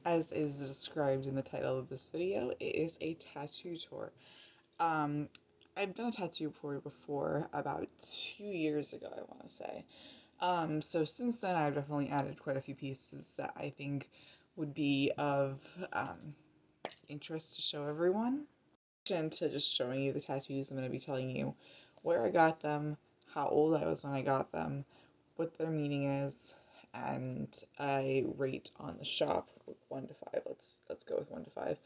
As is described in the title of this video, it is a tattoo tour. Um, I've done a tattoo tour before, about 2 years ago, I want to say. So since then, I've definitely added quite a few pieces that I think would be of interest to show everyone. In addition to just showing you the tattoos, I'm going to be telling you where I got them, how old I was when I got them, what their meaning is, and I rate on the shop 1 to 5. Let's go with 1 to 5.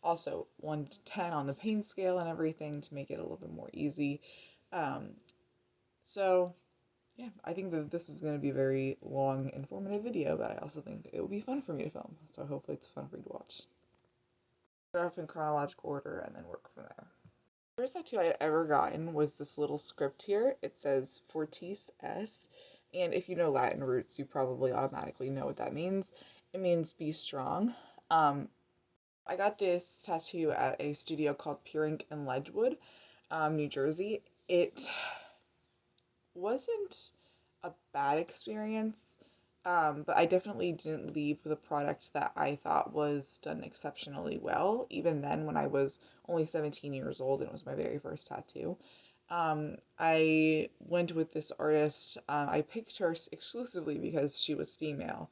Also 1 to 10 on the pain scale and everything to make it a little bit more easy. Um, so yeah, I think that this is going to be a very long, informative video, but I also think it will be fun for me to film. So hopefully it's fun for you to watch. Start off in chronological order and then work from there. The first tattoo I had ever gotten was this little script here. It says Fortis S, and if you know Latin roots, you probably automatically know what that means. It means be strong. I got this tattoo at a studio called Pure Ink in Ledgewood, New Jersey. It wasn't a bad experience, but I definitely didn't leave with a product that I thought was done exceptionally well, even then when I was only 17 years old and it was my very first tattoo. I went with this artist. I picked her exclusively because she was female,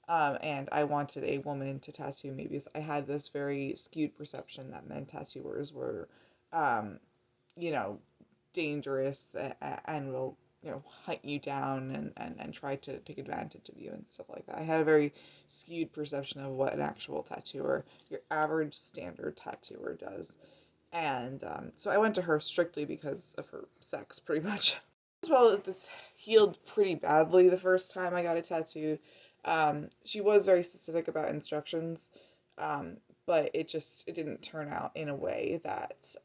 and I wanted a woman to tattoo me because I had this very skewed perception that men tattooers were, um, you know, dangerous and will hunt you down and try to take advantage of you and stuff like that. I had a very skewed perception of what an actual tattooer, your average standard tattooer, does. And so I went to her strictly because of her sex, pretty much. As well, that this healed pretty badly the first time I got it tattooed. She was very specific about instructions, but it didn't turn out in a way that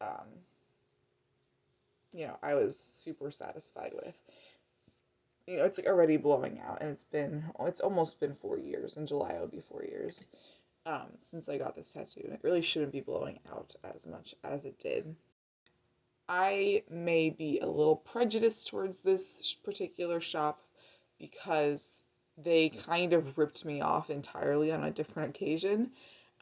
I was super satisfied with. It's like already blowing out, and it's almost been 4 years. In July, it'll be 4 years since I got this tattoo, and it really shouldn't be blowing out as much as it did. I may be a little prejudiced towards this particular shop because they kind of ripped me off entirely on a different occasion.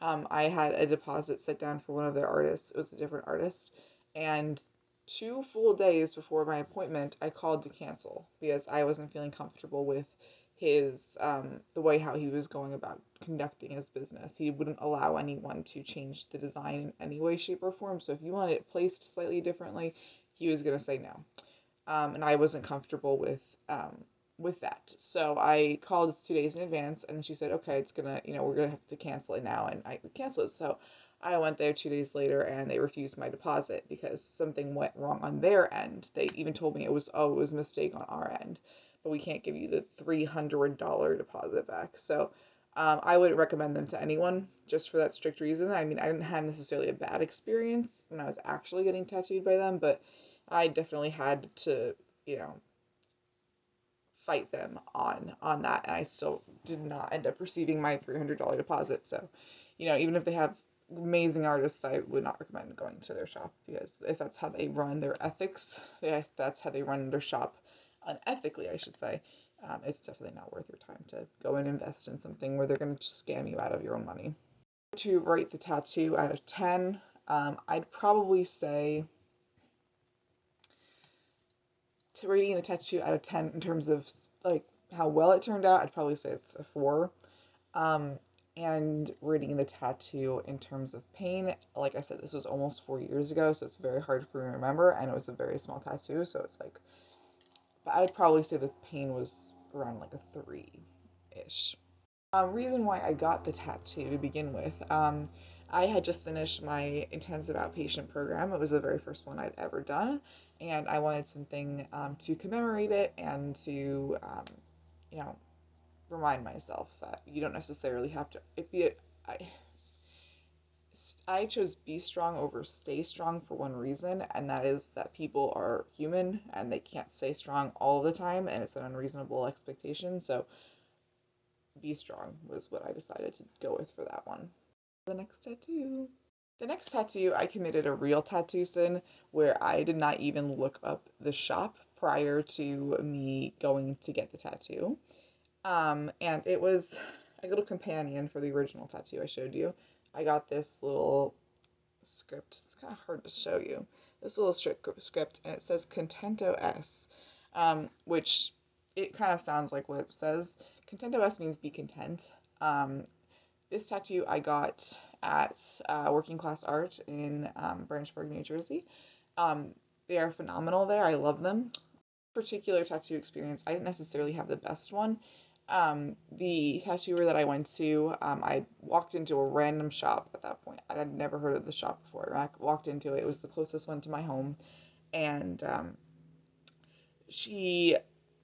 I had a deposit set down for one of their artists. It was a different artist, and 2 full days before my appointment, I called to cancel because I wasn't feeling comfortable with his the way how he was going about conducting his business. He wouldn't allow anyone to change the design in any way, shape, or form. So if you wanted it placed slightly differently, he was gonna say no. And I wasn't comfortable with that. So I called 2 days in advance, and she said, okay, it's gonna, we're gonna have to cancel it now, and I canceled it. So I went there 2 days later, and they refused my deposit because something went wrong on their end. They even told me it was a mistake on our end, but we can't give you the $300 deposit back. So I wouldn't recommend them to anyone just for that strict reason. I mean, I didn't have necessarily a bad experience when I was actually getting tattooed by them, but I definitely had to, fight them on that, and I still did not end up receiving my $300 deposit. So, even if they have amazing artists, I would not recommend going to their shop because if that's how they run their ethics, if that's how they run their shop unethically, I should say, it's definitely not worth your time to go and invest in something where they're going to scam you out of your own money. To rate the tattoo out of 10, I'd probably say to rating the tattoo out of 10 in terms of like how well it turned out, I'd probably say it's a 4. Um, and rating the tattoo in terms of pain, like I said, this was almost 4 years ago, so it's very hard for me to remember, and it was a very small tattoo, so it's like, but I would probably say the pain was around like a 3-ish. Reason why I got the tattoo to begin with, I had just finished my intensive outpatient program. It was the very first one I'd ever done, and I wanted something to commemorate it and to, you know, remind myself that you don't necessarily have to. I chose be strong over stay strong for one reason, and that is that people are human and they can't stay strong all the time, and it's an unreasonable expectation. So be strong was what I decided to go with for that one. The next tattoo. The next tattoo, I committed a real tattoo sin where I did not even look up the shop prior to me going to get the tattoo. And it was a little companion for the original tattoo I showed you. I got this little script. It's kind of hard to show you. This little script, and it says Contento S, which it kind of sounds like what it says. Contento S means be content. This tattoo I got at Working Class Art in Branchburg, New Jersey. They are phenomenal there. I love them. Particular tattoo experience, I didn't necessarily have the best one. The tattooer that I went to, I walked into a random shop at that point. I had never heard of the shop before. I walked into it. It was the closest one to my home, and she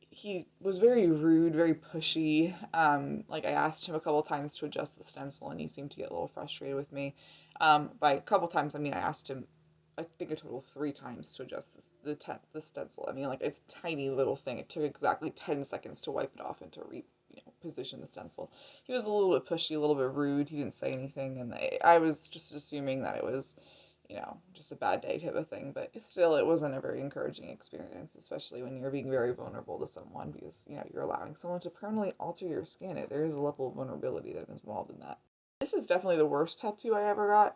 he was very rude, very pushy. Like I asked him a couple times to adjust the stencil, and he seemed to get a little frustrated with me. By a couple times, I mean I asked him, I think a total of 3 times to adjust the stencil. I mean, like it's a tiny little thing. It took exactly 10 seconds to wipe it off and to position the stencil. He was a little bit pushy, a little bit rude. He didn't say anything, and I was just assuming that it was just a bad day type of thing. But still, it wasn't a very encouraging experience, especially when you're being very vulnerable to someone because, you're allowing someone to permanently alter your skin. There is a level of vulnerability that is involved in that. This is definitely the worst tattoo I ever got,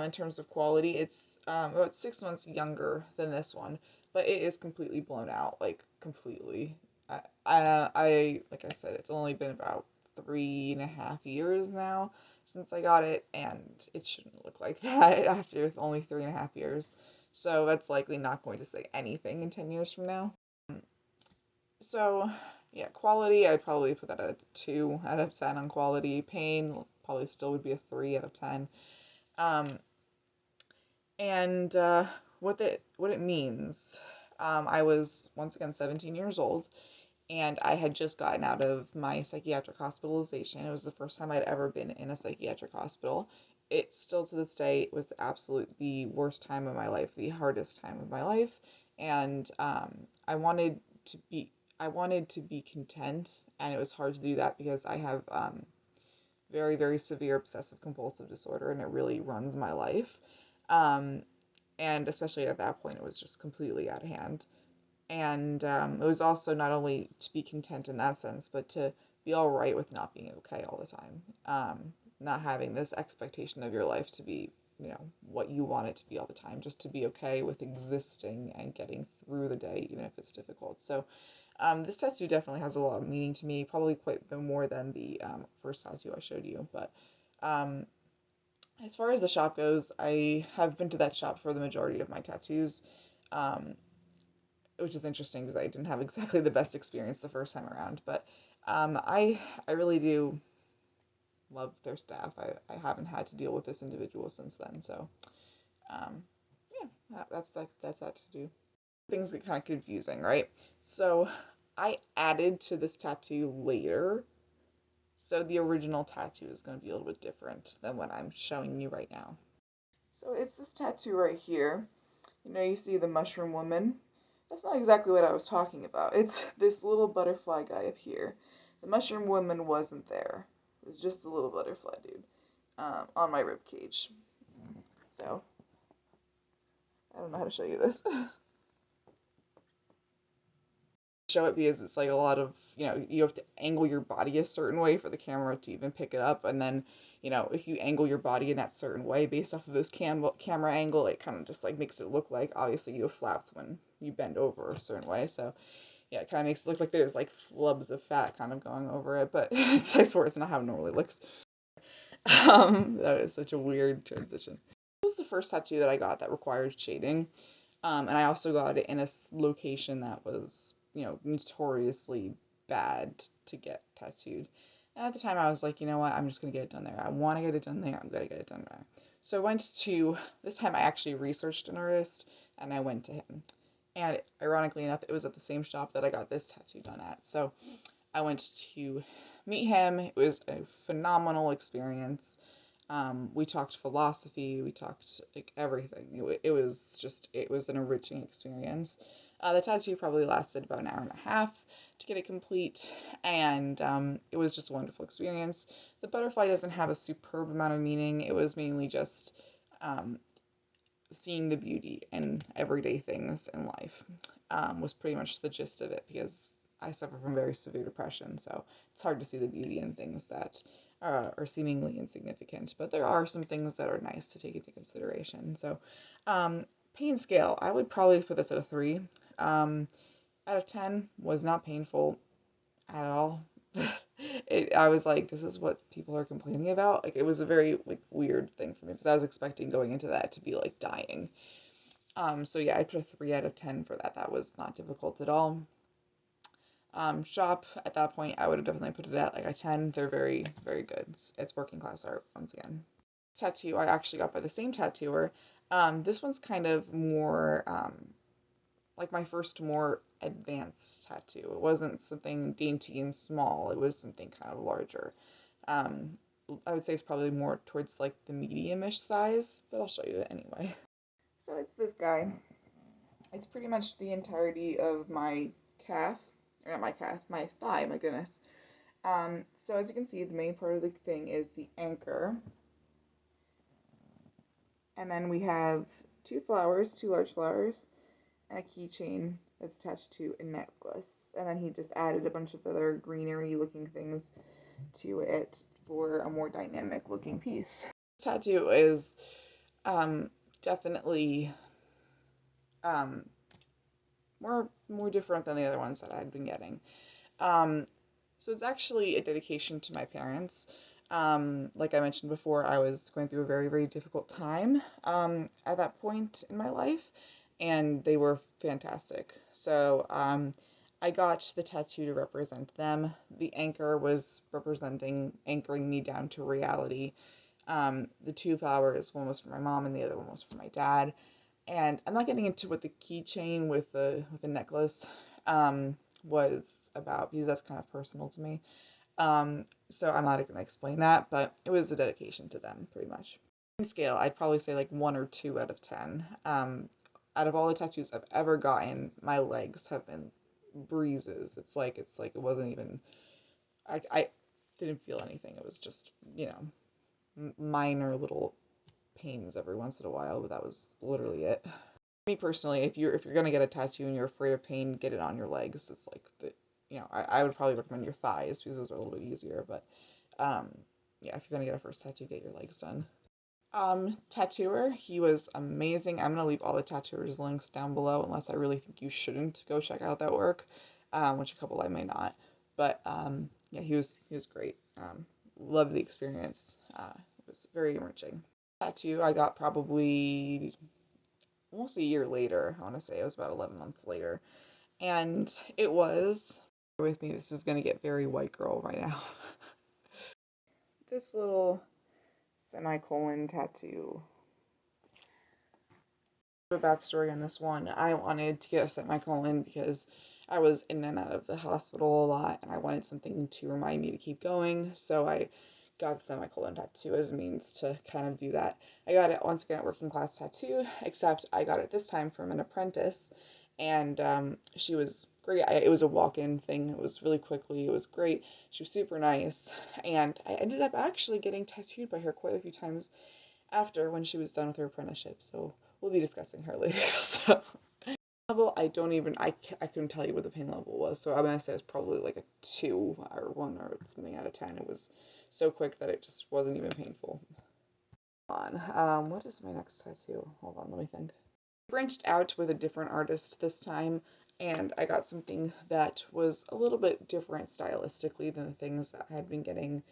in terms of quality. It's about 6 months younger than this one, but it is completely blown out, like completely. Like I said, it's only been about 3.5 years now since I got it, and it shouldn't look like that after only 3.5 years. So that's likely not going to say anything in 10 years from now. So, yeah, quality, I'd probably put that at a 2 out of 10 on quality. Pain probably still would be a 3 out of 10. Um, and what it means, I was once again 17 years old, and I had just gotten out of my psychiatric hospitalization. It was the first time I'd ever been in a psychiatric hospital. It still to this day was the worst time of my life, the hardest time of my life, and I wanted to be content, and it was hard to do that because I have very, very severe obsessive compulsive disorder, and it really runs my life. Um, and especially at that point, it was just completely out of hand. And it was also not only to be content in that sense, but to be all right with not being okay all the time. Not having this expectation of your life to be, what you want it to be all the time, just to be okay with existing and getting through the day, even if it's difficult. So, this tattoo definitely has a lot of meaning to me, probably quite a bit more than the first tattoo I showed you. But um, as far as the shop goes, I have been to that shop for the majority of my tattoos, um, which is interesting because I didn't have exactly the best experience the first time around. But I really do love their staff. I haven't had to deal with this individual since then. So um, yeah, that's that to do. Things get kind of confusing, right? So I added to this tattoo later. So the original tattoo is going to be a little bit different than what I'm showing you right now. So it's this tattoo right here. You see the mushroom woman. That's not exactly what I was talking about. It's this little butterfly guy up here. The mushroom woman wasn't there. It was just the little butterfly dude on my rib cage. So I don't know how to show you this. Show it because it's like a lot of, you have to angle your body a certain way for the camera to even pick it up, and then, if you angle your body in that certain way based off of this camera angle, it kind of just like makes it look like obviously you have flaps when you bend over a certain way. So yeah, it kind of makes it look like there's like flubs of fat kind of going over it, but I swear it's not how it normally looks. That is such a weird transition. This was the first tattoo that I got that required shading. And I also got it in a location that was, notoriously bad to get tattooed. And at the time I was like, you know what, I'm just going to get it done there. I want to get it done there. I'm going to get it done there. So I went to, this time I actually researched an artist and I went to him. And ironically enough, it was at the same shop that I got this tattoo done at. So I went to meet him. It was a phenomenal experience. We talked philosophy, we talked like everything. It was an enriching experience. The tattoo probably lasted about an hour and a half to get it complete, and it was just a wonderful experience. The butterfly doesn't have a superb amount of meaning. It was mainly just seeing the beauty in everyday things in life, was pretty much the gist of it, because I suffer from very severe depression, so it's hard to see the beauty in things that are seemingly insignificant. But there are some things that are nice to take into consideration. So, pain scale, I would probably put this at a 3. Out of 10, was not painful at all. I was like, this is what people are complaining about. Like, it was a very like weird thing for me because I was expecting going into that to be like dying. So yeah, I put a 3 out of 10 for that. That was not difficult at all. Shop at that point, I would have definitely put it at like a 10. They're very, very good. It's working class art once again. Tattoo I actually got by the same tattooer. This one's kind of more like my first more advanced tattoo. It wasn't something dainty and small. It was something kind of larger. Um, I would say it's probably more towards like the medium-ish size, but I'll show you it anyway. So it's this guy. It's pretty much the entirety of my calf, or not my calf, my thigh, my goodness. So as you can see, the main part of the thing is the anchor. And then we have two flowers, two large flowers, and a keychain that's attached to a necklace. And then he just added a bunch of other greenery looking things to it for a more dynamic looking piece. This tattoo is definitely more different than the other ones that I had been getting. So it's actually a dedication to my parents. Like I mentioned before, I was going through a very, very difficult time at that point in my life, and they were fantastic. So I got the tattoo to represent them. The anchor was anchoring me down to reality. The two flowers, one was for my mom and the other one was for my dad. And I'm not getting into what the keychain with the necklace was about because that's kind of personal to me. So I'm not going to explain that, but it was a dedication to them, pretty much. Scale, I'd probably say like 1 or 2 out of 10. Out of all the tattoos I've ever gotten, my legs have been breezes. It's like it wasn't even. I didn't feel anything. It was just minor little pains every once in a while, but that was literally it. Me personally, if you're gonna get a tattoo and you're afraid of pain, get it on your legs. It's like I would probably recommend your thighs because those are a little bit easier. But yeah, if you're gonna get a first tattoo, get your legs done. Tattooer, he was amazing. I'm gonna leave all the tattooers' links down below unless I really think you shouldn't go check out that work, which a couple I may not. But yeah, he was great. Loved the experience. It was very enriching. Tattoo I got probably almost a year later. I want to say it was about 11 months later, and it was with me. This is gonna get very white girl right now. This little semicolon tattoo. A backstory on this one. I wanted to get a semicolon because I was in and out of the hospital a lot and I wanted something to remind me to keep going. So I got the semicolon tattoo as a means to kind of do that. I got it once again at Working Class Tattoo, except I got it this time from an apprentice, and she was great. It was a walk-in thing. It was really quickly. It was great. She was super nice, and I ended up actually getting tattooed by her quite a few times after when she was done with her apprenticeship. So we'll be discussing her later. So level, I couldn't tell you what the pain level was, so I'm gonna say it's probably like a 2 or 1 or something out of 10. It was so quick that it just wasn't even painful. What is my next tattoo? Hold on, let me think. I branched out with a different artist this time, and I got something that was a little bit different stylistically than the things that I had been getting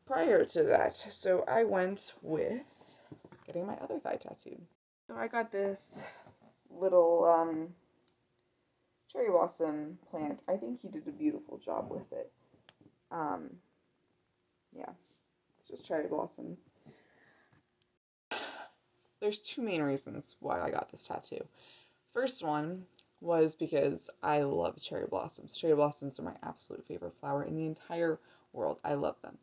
prior to that. So I went with getting my other thigh tattooed. So I got this little cherry blossom plant. I think he did a beautiful job with it. Yeah, it's just cherry blossoms. There's two main reasons why I got this tattoo. First one was because I love cherry blossoms. Cherry blossoms are my absolute favorite flower in the entire world. I love them.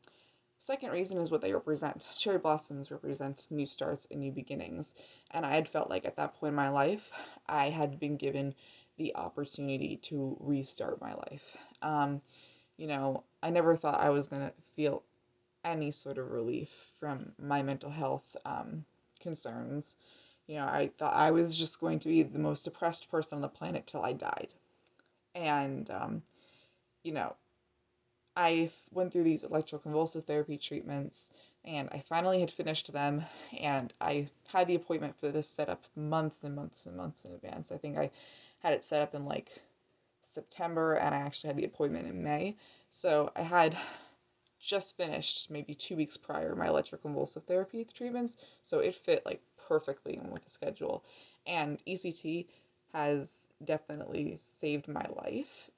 Second reason is what they represent. Cherry blossoms represent new starts and new beginnings. And I had felt like at that point in my life, I had been given the opportunity to restart my life. I never thought I was going to feel any sort of relief from my mental health concerns. I thought I was just going to be the most depressed person on the planet till I died. And you know, I went through these electroconvulsive therapy treatments and I finally had finished them, and I had the appointment for this set up months and months and months in advance. I think I had it set up in like September, and I actually had the appointment in May. So I had just finished maybe 2 weeks prior my electroconvulsive therapy treatments, so it fit like perfectly in with the schedule. And ECT has definitely saved my life.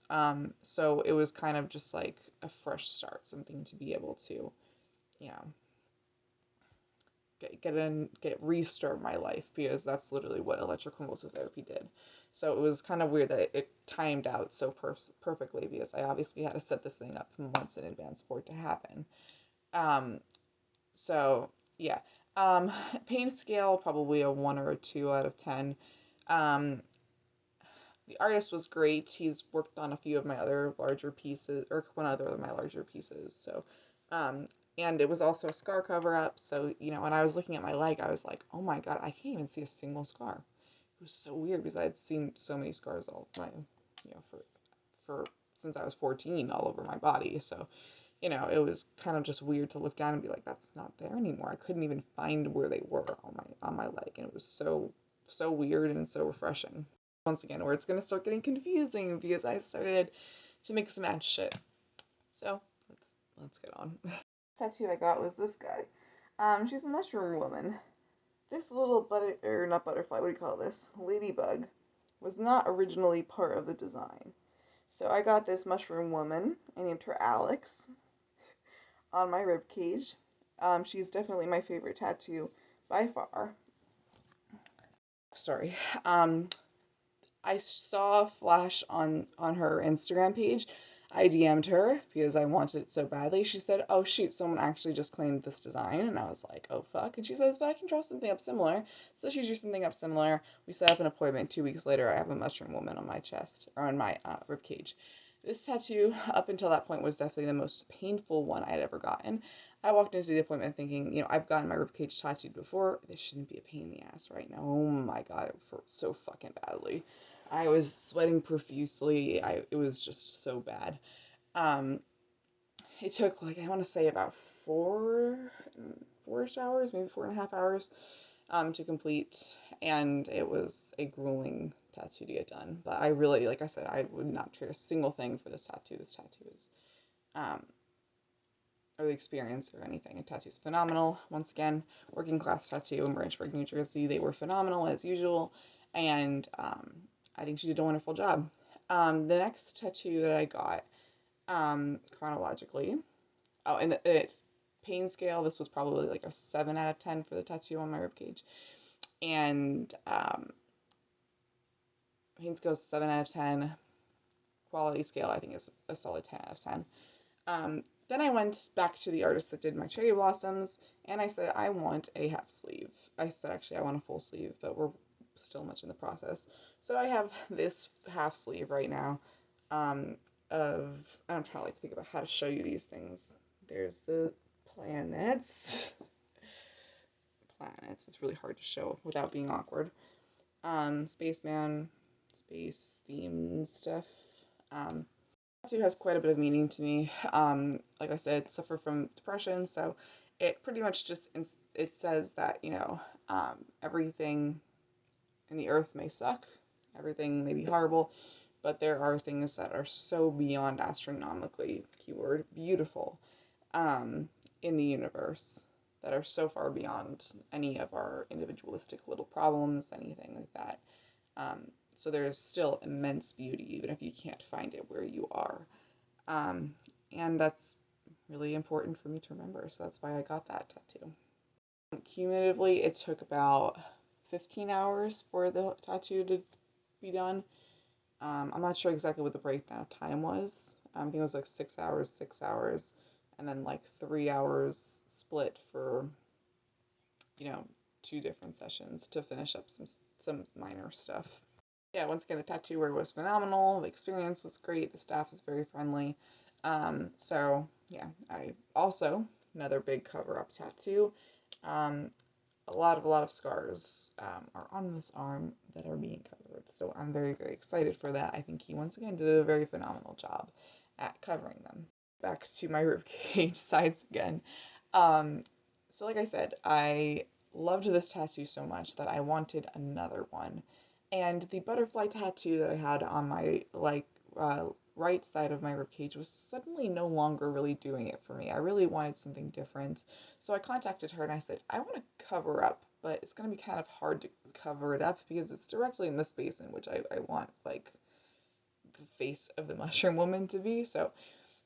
So it was kind of just like a fresh start, something to be able to, you know, get restart my life, because that's literally what electroconvulsive therapy did. So it was kind of weird that it timed out so perfectly, because I obviously had to set this thing up months in advance for it to happen. Um, so yeah, pain scale probably a 1 or a 2 out of 10. Um, the artist was great. He's worked on a few of my other larger pieces, or one other of my larger pieces. So, um, and it was also a scar cover up. So, when I was looking at my leg, I was like, oh my God, I can't even see a single scar. It was so weird, because I had seen so many scars all my, for since I was 14 all over my body. So, it was kind of just weird to look down and be like, that's not there anymore. I couldn't even find where they were on my leg, and it was so weird and so refreshing. Once again, where it's gonna start getting confusing, because I started to mix and match shit. So let's get on. Tattoo I got was this guy. She's a mushroom woman. This little or not butterfly, what do you call this? Ladybug was not originally part of the design. So I got this mushroom woman. I named her Alex on my rib cage. She's definitely my favorite tattoo by far. Story. I saw a flash on her Instagram page. I DM'd her because I wanted it so badly. She said, "Oh shoot, someone actually just claimed this design," and I was like, "Oh fuck!" And she says, "But I can draw something up similar." So she drew something up similar. We set up an appointment. 2 weeks later, I have a mushroom woman on my chest, or on my rib cage. This tattoo, up until that point, was definitely the most painful one I had ever gotten. I walked into the appointment thinking, I've gotten my ribcage tattooed before. This shouldn't be a pain in the ass right now. Oh my god, it hurt so fucking badly. I was sweating profusely. It was just so bad. Um, it took like, I want to say about four hours, maybe 4.5 hours, to complete, and it was a grueling tattoo to get done. But I really, like I said, I would not trade a single thing for this tattoo. This tattoo is, um, or the experience or anything. A tattoo's phenomenal. Once again, working class tattoo in Branchburg, New Jersey. They were phenomenal as usual, and I think she did a wonderful job. The next tattoo that I got, chronologically, oh, and it's pain scale. This was probably like a 7 out of 10 for the tattoo on my ribcage, and pain scale is 7 out of 10. Quality scale, I think, is a solid 10 out of 10. Then I went back to the artist that did my cherry blossoms, and I said, I want a half sleeve. I said, actually, I want a full sleeve, but we're still much in the process. So I have this half sleeve right now, I'm trying to like think about how to show you these things. There's the planets. Planets. It's really hard to show without being awkward. Spaceman, space themed stuff. Tattoo has quite a bit of meaning to me. Like I said, suffer from depression, so it pretty much just it says that everything in the earth may suck, everything may be horrible, but there are things that are so beyond astronomically, keyword, beautiful, in the universe, that are so far beyond any of our individualistic little problems, anything like that. So there's still immense beauty, even if you can't find it where you are. And that's really important for me to remember, so that's why I got that tattoo. Cumulatively, it took about 15 hours for the tattoo to be done. I'm not sure exactly what the breakdown of time was. I think it was like 6 hours, and then like 3 hours split for, 2 different sessions to finish up some minor stuff. Yeah, once again, the tattooer was phenomenal. The experience was great. The staff is very friendly. So yeah, I also, another big cover up tattoo. Um, a lot of scars are on this arm that are being covered. So I'm very, very excited for that. I think he once again did a very phenomenal job. at covering them. Back to my ribcage sides again. Um, so like I said, I loved this tattoo so much that I wanted another one. And the butterfly tattoo that I had on my right side of my ribcage was suddenly no longer really doing it for me. I really wanted something different. So I contacted her and I said, I want to cover up, but it's going to be kind of hard to cover it up because it's directly in the space in which I want like the face of the mushroom woman to be. So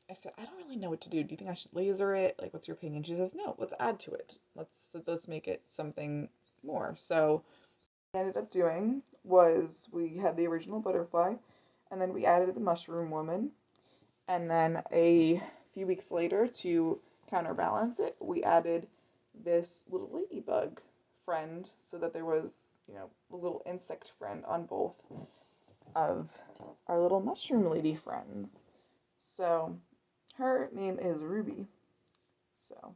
I said, I don't really know what to do. Do you think I should laser it? Like, what's your opinion? She says, no, let's add to it. Let's make it something more. So what I ended up doing was we had the original butterfly, and then we added the mushroom woman, and then a few weeks later, to counterbalance it, we added this little ladybug friend, so that there was, a little insect friend on both of our little mushroom lady friends. So her name is Ruby. So,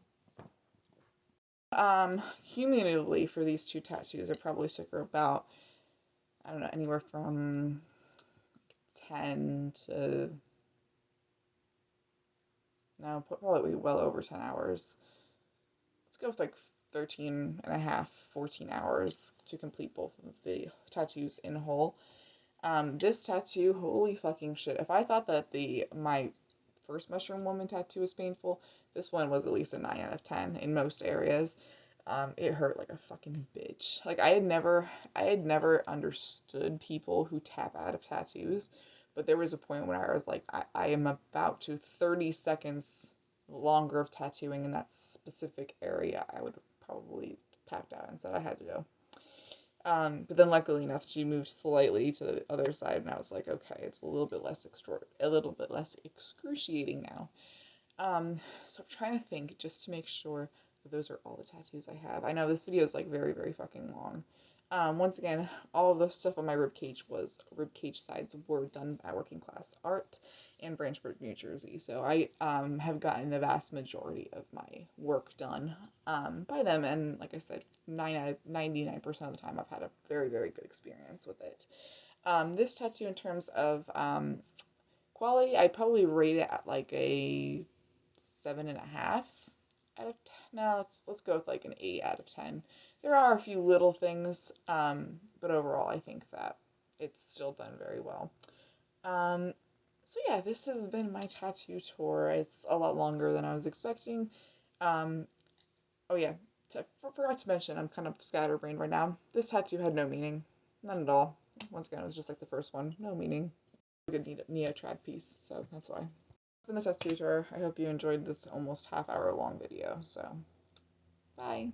cumulatively for these two tattoos, it probably took her about, I don't know, anywhere from 10 to, no, probably well over 10 hours. Let's go with like 13 and a half, 14 hours to complete both of the tattoos in whole. This tattoo, holy fucking shit. If I thought that my first mushroom woman tattoo was painful, this one was at least a 9 out of 10 in most areas. It hurt like a fucking bitch. Like I had never understood people who tap out of tattoos, but there was a point when I was like, I am about to 30 seconds longer of tattooing in that specific area. I would probably tapped out and said I had to go. But then luckily enough, she moved slightly to the other side, and I was like, okay, it's a little bit less excruciating now. So I'm trying to think just to make sure that those are all the tattoos I have. I know this video is like very, very fucking long. Once again, all of the stuff on my ribcage sides were done by Working Class Art in Branchburg, New Jersey. So I have gotten the vast majority of my work done by them, and like I said, 99% of the time I've had a very, very good experience with it. This tattoo, in terms of quality, I'd probably rate it at like a 7.5 out of 10. No, let's go with like an 8 out of 10. There are a few little things, but overall I think that it's still done very well. So yeah, this has been my tattoo tour. It's a lot longer than I was expecting. Oh yeah, forgot to mention, I'm kind of scatterbrained right now. This tattoo had no meaning. None at all. Once again, it was just like the first one. No meaning. A good neotrad piece, so that's why. It's been the tattoo tour. I hope you enjoyed this almost half-hour long video, so bye.